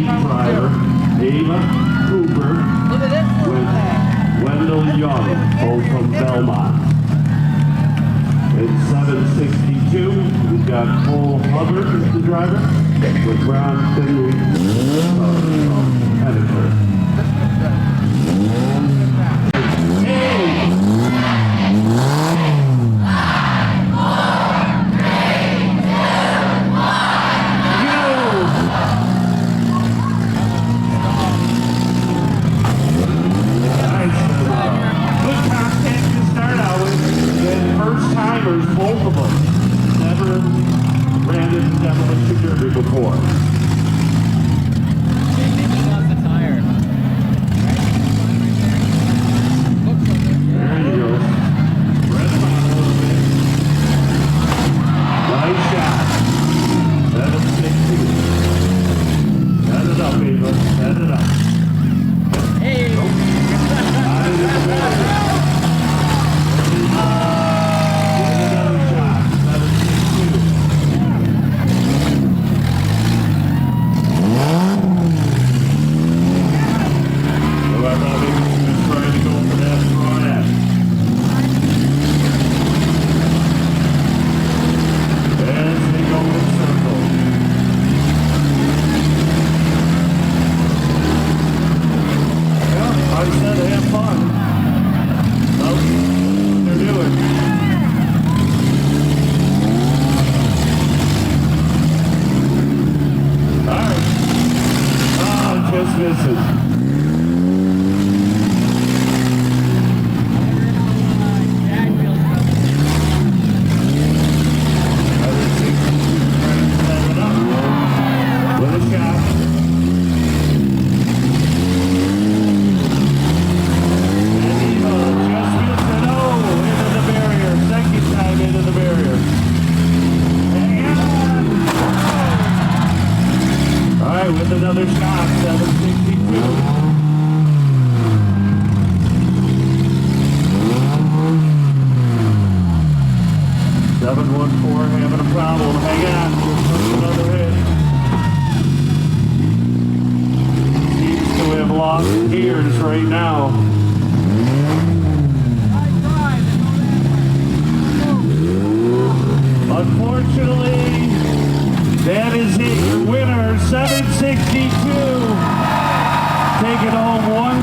driver, Ava Cooper, with Wendell Young, both from Belmont. In 762, we've got Cole Hubbard as the driver, with Ron Finley from Henniker. Both of them never ran into Demolition Derby before. There you go. Red hot a little bit. Nice shot. 7-6-2. Set it up, Ava. Set it up. Hey! Nope. Not in the barrier. With another shot, 762. 714 having a problem. Hang on, another hit. Seems to have lost gears right now. Unfortunately, that is it. Your winner, 762. Taking home one